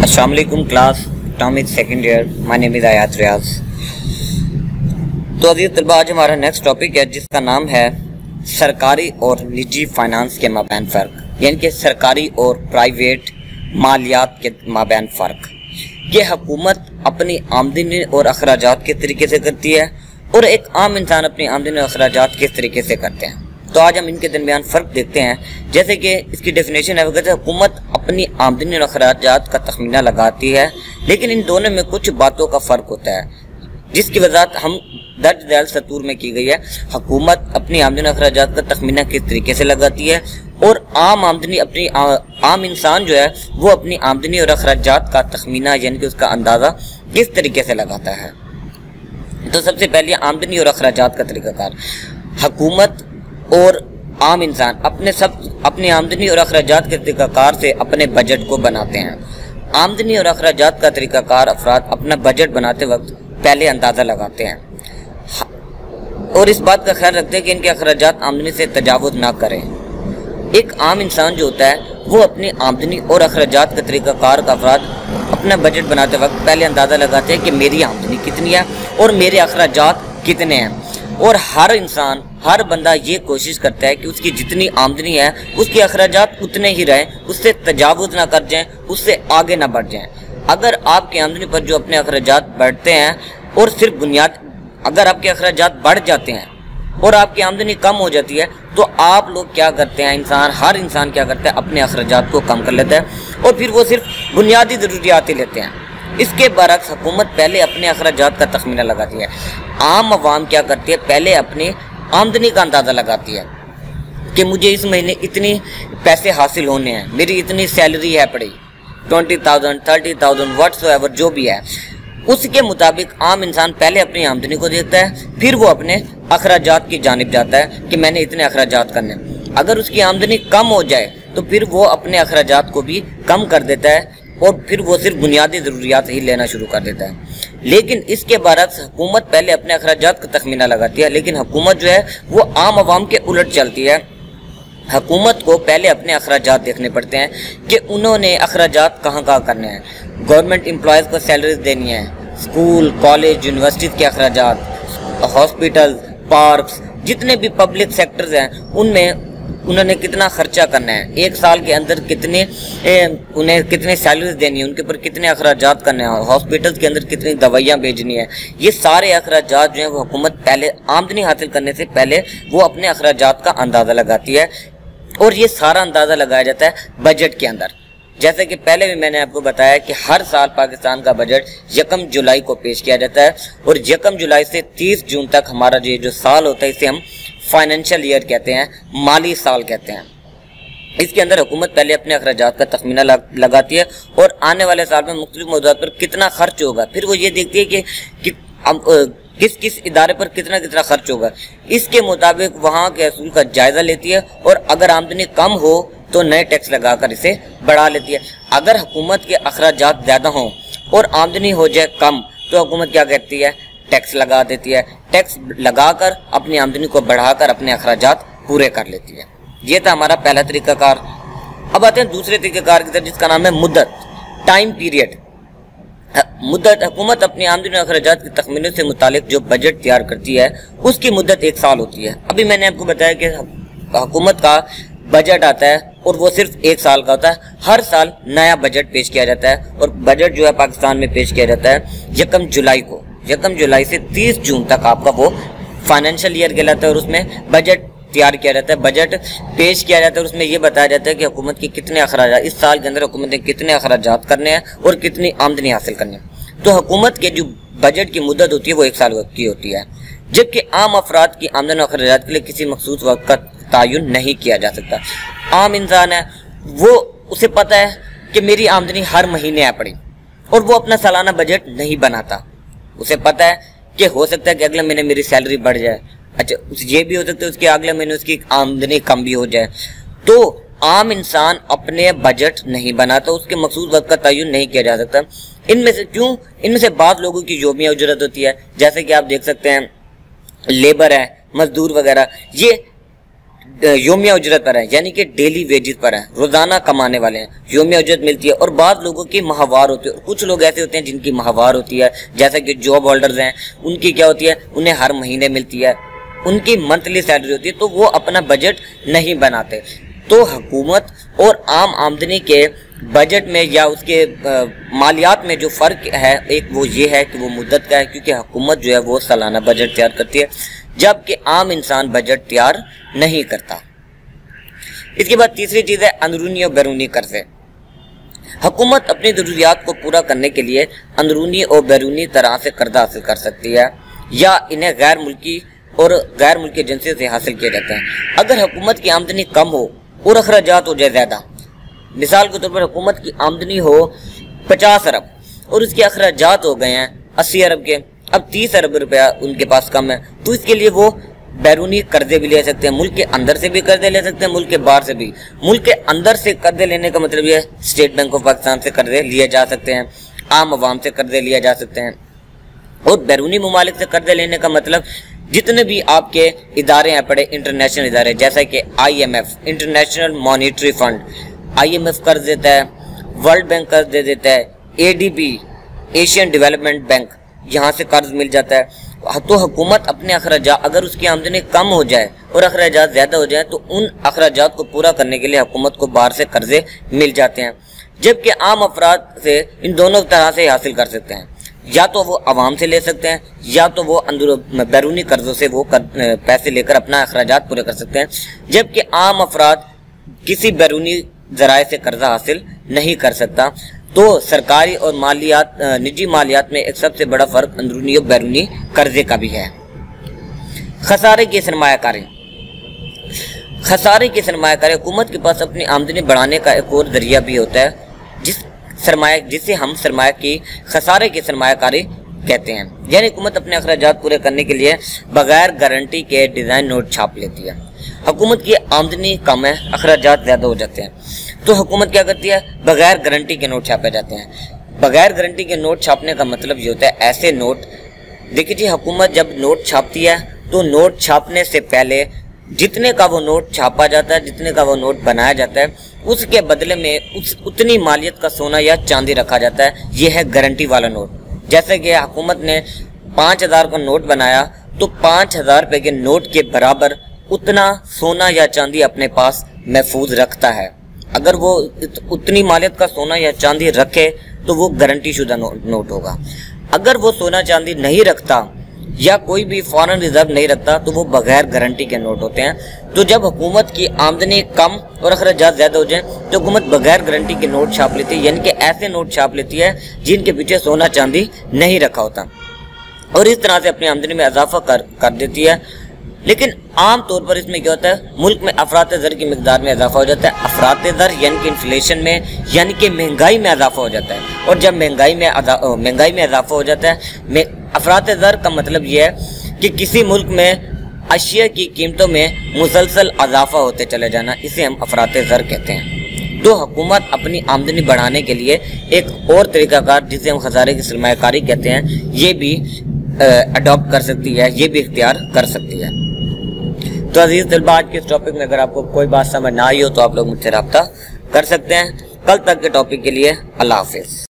अस्सलामुअलैकुम class टॉमिक second year. My name is आयात रियाज। तो अजीज़ तलबा, आज हमारा नेक्स्ट टॉपिक है जिसका नाम है सरकारी और निजी फाइनेंस के माबैन फ़र्क, यानी कि सरकारी और प्राइवेट मालियात के माबैन फ़र्क। ये हुकूमत अपनी आमदनी और अखराजात किस तरीके से करती है और एक आम इंसान अपनी आमदनी और अखराजात किस तरीके से करते हैं। तो आज हम इनके दरमियान फ़र्क देखते हैं। जैसे कि इसकी डेफिनेशन है, वो कहते हैं हुकूमत अपनी आमदनी और अखराजात का तखमीना लगाती है, लेकिन इन दोनों में कुछ बातों का फ़र्क होता है जिसकी वजाहत हम दर्ज दैल सतूर में की गई है। हुकूमत अपनी आमदनी और अखराजात का तखमीना किस तरीके से लगाती है और आम इंसान जो है वो अपनी आमदनी और अखराजात का तखमीना यानी कि उसका अंदाज़ा किस तरीके से लगाता है। तो सबसे पहले आमदनी और अखराजात का तरीक़ाकार। हुकूमत और आम इंसान अपनी आमदनी और अखराजात के तरीक़ाकार से अपने बजट को बनाते हैं। आमदनी और अखराजात का तरीक़ाकार अफराद अपना बजट बनाते वक्त पहले अंदाज़ा लगाते हैं और इस बात का ख्याल रखते हैं कि इनके अखराजात आमदनी से तजावुज़ ना करें। एक आम इंसान जो होता है वो अपनी आमदनी और अखराजात के तरीक़ाकार का अफराद अपना बजट बनाते वक्त पहले अंदाज़ा लगाते हैं कि मेरी आमदनी कितनी है और मेरे अखराजात कितने हैं। और हर बंदा ये कोशिश करता है कि उसकी जितनी आमदनी है उसके अखराजात उतने ही रहें, उससे तजावुज़ ना कर जाएं, उससे आगे ना बढ़ जाएं। अगर आपकी आमदनी पर जो अपने अखराजात बढ़ते हैं और सिर्फ अगर आपके अखराजात बढ़ जाते हैं और आपकी आमदनी कम हो जाती है तो आप लोग क्या करते हैं, हर इंसान क्या करता है, अपने अखराजात को कम कर लेता है और फिर वो सिर्फ बुनियादी ज़रूरियातें लेते हैं। इसके बरक्स हुकूमत पहले अपने अखराजात का तखमीना लगाती है। आम आवाम क्या करती है, पहले अपनी आमदनी का अंदाज़ा लगाती है कि मुझे इस महीने इतनी पैसे हासिल होने हैं, मेरी इतनी सैलरी है पड़ी 20,000 30,000 व्हाट्सएवर जो भी है। उसके मुताबिक आम इंसान पहले अपनी आमदनी को देखता है, फिर वो अपने अखराजात की जानिब जाता है कि मैंने इतने अखराजात करने। अगर उसकी आमदनी कम हो जाए तो फिर वो अपने अखराजात को भी कम कर देता है और फिर वो सिर्फ बुनियादी ज़रूरियात ही लेना शुरू कर देता है। लेकिन इसके बरक्स हुकूमत पहले अपने अखराजात का तखमीना लगाती है, लेकिन हुकूमत जो है वो आम आवाम के उलट चलती है। हुकूमत को पहले अपने अखराजात देखने पड़ते हैं कि उन्होंने अखराजात कहाँ करने हैं। गवर्नमेंट एम्प्लॉयज़ को सैलरीज देनी है, स्कूल कॉलेज यूनिवर्सिटी के अखराजात, हॉस्पिटल पार्क्स, जितने भी पब्लिक सेक्टर्स हैं उनमें उन्होंने कितना खर्चा करना है, एक साल के अंदर उन्हें कितने सैलरीज देनी है, उनके ऊपर कितने अखराजात करने हैं, हॉस्पिटल्स के अंदर कितनी दवाइयाँ भेजनी है। ये सारे अखराजात जो हैं वो हुकूमत पहले आमदनी हासिल करने से पहले वो अपने अखराजात का अंदाज़ा लगाती है और ये सारा अंदाज़ा लगाया जाता है बजट के अंदर। जैसे कि पहले भी मैंने आपको बताया कि हर साल पाकिस्तान का बजट 1 जुलाई को पेश किया जाता है और 1 जुलाई से 30 जून तक हमारा जो साल होता है इसे हम फाइनेंशियल ईयर कहते हैं, माली साल कहते हैं। इसके अंदर हुकूमत पहले अपने अखराजात का तखमीना लगाती है और आने वाले साल में मुख्तलिफ मौज़ूआत पर कितना खर्च होगा, फिर वो ये देखती है कि किस इदारे पर कितना खर्च होगा। इसके मुताबिक वहाँ के असूल का जायज़ा लेती है और अगर आमदनी कम हो तो नए टैक्स लगाकर इसे बढ़ा लेती है। अगर हुकूमत के अखराजात ज़्यादा हों और आमदनी हो जाए कम तो हुकूमत क्या करती है, टैक्स लगा देती है। टैक्स लगाकर अपनी आमदनी को बढ़ाकर अपने अखराजात पूरे कर लेती है। ये था हमारा पहला तरीक़ाकार। अब आते हैं दूसरे तरीक़ाकार की तरफ जिसका नाम है मुद्दत, टाइम पीरियड। मुद्दत, हुकूमत अपनी आमदनी और अखराजात के तखमीने से मुतालिक जो बजट तैयार करती है उसकी मुद्दत 1 साल होती है। अभी मैंने आपको बताया कि हुकूमत का बजट आता है और वो सिर्फ 1 साल का होता है। हर साल नया बजट पेश किया जाता है और बजट जो है पाकिस्तान में पेश किया जाता है 1 जुलाई को। 1 जुलाई से 30 जून तक आपका वो फाइनेंशियल ईयर कहलाता है और उसमें बजट तैयार किया जाता है, बजट पेश किया जाता है। उसमें यह बताया जाता है कि हुकूमत के कितने अखराजात, इस साल के अंदर हुकूमत ने कितने अखराजात करने हैं और कितनी आमदनी हासिल करनी है। तो हुकूमत के जो बजट की मुद्दत होती है वो 1 साल की होती है, जबकि आम अफराद की आमदनी और अखराजात के लिए किसी मखसूस वक्त का तयन नहीं किया जा सकता। आम इंसान है वो, उसे पता है कि मेरी आमदनी हर महीने आ पड़ी और वो अपना सालाना बजट नहीं बनाता। उसे पता है कि हो सकता है कि अगले महीने मेरी सैलरी बढ़ जाए, अच्छा ये भी हो सकता है उसके अगले महीने उसकी आमदनी कम भी हो जाए। तो आम इंसान अपने बजट नहीं बनाता, उसके मखसूस वक्त का तयन नहीं किया जा सकता। इनमें से बाद लोगों की योमिया उजरत होती है, जैसे कि आप देख सकते हैं लेबर है, मजदूर वगैरह, ये योमिया उजरत पर है, यानी कि डेली वेजेस पर है, रोजाना कमाने वाले हैं, योमिया उजरत मिलती है। और बाद लोगों की माहवार होती है, और कुछ लोग ऐसे होते हैं जिनकी माहवार होती है, जैसे कि जॉब होल्डर्स हैं, उनकी क्या होती है, उन्हें हर महीने मिलती है, उनकी मंथली सैलरी होती है, तो वो अपना बजट नहीं बनाते। तो हुकूमत और आम आमदनी के बजट में या उसके मालियात में जो फ़र्क है, एक वो ये है कि वो मुद्दत का है, क्योंकि हुकूमत जो है वो सालाना बजट तैयार करती है, जबकि आम इंसान बजट तैयार नहीं करता। इसके बाद तीसरी चीज़ है अंदरूनी और बैरूनी कर्जे। हुकूमत अपनी ज़रूरियात को पूरा करने के लिए अंदरूनी और बैरूनी तरह से कर्जा हासिल कर सकती है, या इन्हें गैर मुल्की एजेंसी से हासिल किए जाते हैं। अगर हुकूमत की आमदनी कम हो और अखराजात हो जाए ज़्यादा, मिसाल के तौर पर हुकूमत की आमदनी हो 50 अरब और उसके अखराजात हो गए हैं 80 अरब के, अब 30 अरब रुपया उनके पास कम है, तो इसके लिए वो बैरूनी कर्जे भी ले सकते हैं, मुल्क के अंदर से भी कर्जे ले सकते हैं, मुल्क के बाहर से भी। मुल्क के अंदर से कर्जे लेने का मतलब ये स्टेट बैंक ऑफ पाकिस्तान से कर्जे लिए जा सकते हैं, आम आवाम से कर्जे लिए जा सकते हैं। और बैरूनी ममालिक से कर्जे लेने का मतलब जितने भी आपके इदारे हैं पड़े, इंटरनेशनल इदारे, जैसा कि IMF, international monetary fund, IMF कर्ज देता है, वर्ल्ड बैंक कर्ज दे देता है, ADB, एशियन डेवलपमेंट बैंक, यहाँ से कर्ज मिल जाता है। तो हुकूमत अपने अखराजात, अगर उसकी आमदनी कम हो जाए और अखराजात ज़्यादा हो जाए, तो उन अखराजात को पूरा करने के लिए हुकूमत को बाहर से कर्जे मिल जाते हैं, जबकि आम अफराद से इन दोनों तरह से हासिल कर सकते हैं। या तो वो आवाम से ले सकते हैं, या तो वो बैरूनी कर्जों से वो पैसे लेकर अपना अखराजात पूरे कर सकते हैं, जबकि आम अफराद किसी बैरूनी ज़राए से कर्जा हासिल नहीं कर सकता। तो सरकारी और निजी मालियात में एक सबसे बड़ा फ़र्क अंदरूनी और बैरूनी कर्जे का भी है। खसारे की सरमायाकारी। खसारे की सरमायाकारी हुकूमत के पास अपनी आमदनी बढ़ाने का एक और जरिया भी होता है, जिसे हम खसारे की सरमायाकारी कहते हैं। यानी हुकूमत अपने अखराजात पूरे करने के लिए बगैर गारंटी के डिज़ाइन नोट छाप लेती है। हुकूमत की आमदनी कम है, अखराजात ज़्यादा हो जाते हैं, तो हुकूमत क्या करती है, बगैर गारंटी के नोट छापे जाते हैं। बगैर गारंटी के नोट छापने का मतलब ये होता है, ऐसे नोट, देखिए जी, हुकूमत जब नोट छापती है तो नोट छापने से पहले जितने का वो नोट छापा जाता है, जितने का वो नोट बनाया जाता है, उसके बदले में उतनी मालियत का सोना या चांदी रखा जाता है। ये है गारंटी वाला नोट। जैसे कि हुकूमत ने 5000 का नोट बनाया, तो 5000 रुपये के नोट के बराबर उतना सोना या चांदी अपने पास महफूज रखता है। अगर वो उतनी मालियत का सोना या चांदी रखे तो वो गारंटी शुदा नोट होगा। अगर वो सोना चांदी नहीं रखता या कोई भी फॉरेन रिजर्व नहीं रखता, तो वो बगैर गारंटी के नोट होते हैं। तो जब हुकूमत की आमदनी कम और अखराजात ज़्यादा हो जाए, तो हुकूमत बगैर गारंटी के नोट छाप लेती है, यानी कि ऐसे नोट छाप लेती है जिनके पीछे सोना चांदी नहीं रखा होता, और इस तरह से अपनी आमदनी में इजाफा कर देती है। लेकिन आम तौर पर इसमें क्या होता है, मुल्क में अफरात ज़र की मिकदार में इजाफा हो जाता है। अफरात ज़र यानी कि इन्फ्लेशन में, यानी कि महंगाई में इजाफा हो जाता है। और जब महंगाई में इजाफा हो जाता है, अफरात ज़र का मतलब ये है कि किसी मुल्क में अशिया की कीमतों में मुसलसल इजाफा होते चले जाना, इसे हम अफरात ज़र कहते हैं। तो हुकूमत अपनी आमदनी बढ़ाने के लिए एक और तरीकाकार, जिसे हम खसारे की सरमायाकारी कहते हैं, ये भी अडॉप्ट कर सकती है, ये भी इख्तियार कर सकती है। तो अजीज तलबा, आज के इस टॉपिक में अगर आपको कोई बात समझ ना आई हो तो आप लोग मुझसे रब्ता कर सकते हैं। कल तक के टॉपिक के लिए अल्लाह हाफिज़।